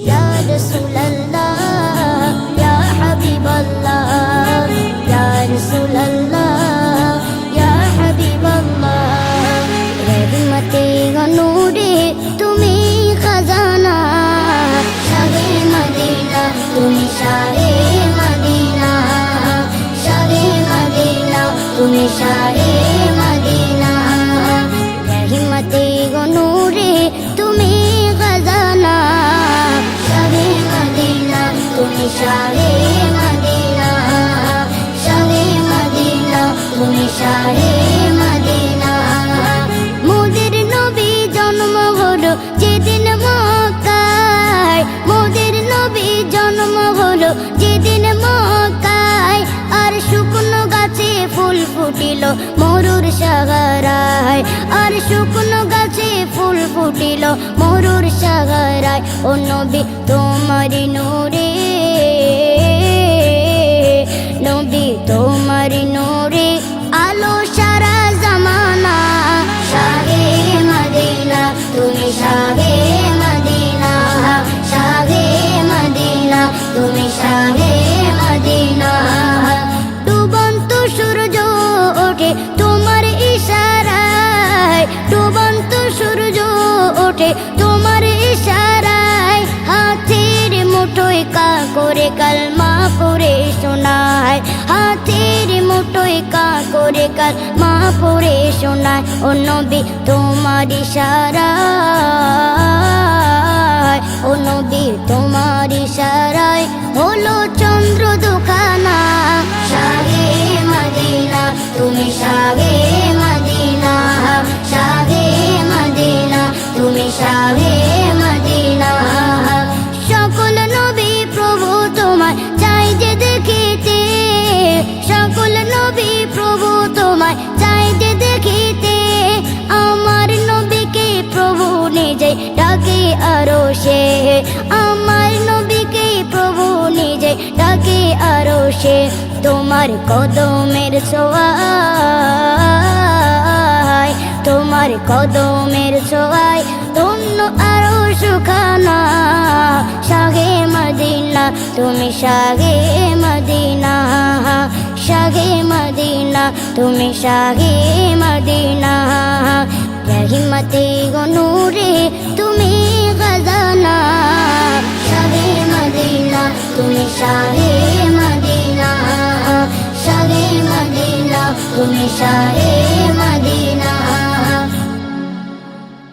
ইয়া রাসূলুল্লাহ ইয়া হাবিবাল্লাহ ইয়া রাসূলুল্লাহ ইয়া হাবিবাল্লাহ রহমতে নূরে তুমি খাজানা শাহে মদিনা তুমি শাহে মদিনা শাহে মদিনা তুমি শাহে মদিনা রহমতে নূরে তুমি খাজানা শাহে মদিনা তুমি শাহে মদিনা শাহে মদিনা তুমি শাহে মদিনা মোদের নবী জন্ম হলো যেদিন মক্কায় মোদের নবী জন্ম হলো যেদিন মক্কায় আর শুকনো গাছে ফুল ফুটিল মরুর সাগরায় আর শুকনো গাছে ফুল ফুটিল মরুর সাগরায় ও নবী তোমার নূরে নবী তোমার নূরে আলো সারা জামানা শাহে মদিনা তুমি শাহে মদিনা শাহে মদিনা তুমি শাহে মদিনা ডুবন্ত সূর্য ওঠে তোমার ইশারায় ডুবন্ত সূর্য ওঠে তোমার ইশারায় হাতের মুঠোয় কা করে কালমা পড়ে শোনায় হাতের মুঠোয় কা করে কালমা পড়ে শোনায় ও নবী তোমার ইশারায় ও নবী তোমার ইশারায় হলো চন্দ্র দুখানা শাহে মদিনা তুমি শাহে মদিনা শাহে মদিনা তুমি শাহে মদিনা সকল নবী প্রভু তোমায় চাই যে দেখিতে সকল নবী প্রভু তোমায় চাই যে দেখিতে আমার নবীকে প্রভু নিজে ডাকে আরো সে আমার নবীকে প্রভু নিজে ডাকে আরো সে তোমার কদমের ছোঁয়ায় তোমার কদমের ছোঁয়ায় ধন্য আরো সুখানা শাহে মদিনা তুমি শাহে মদিনা শাহে মদিনা তুমি শাহে মদিনা রহমতে নূরে তুমি খাজানা শাহে মদিনা তুমি শাহে মদিনা শাহে মদিনা তুমি শাহে মদিনা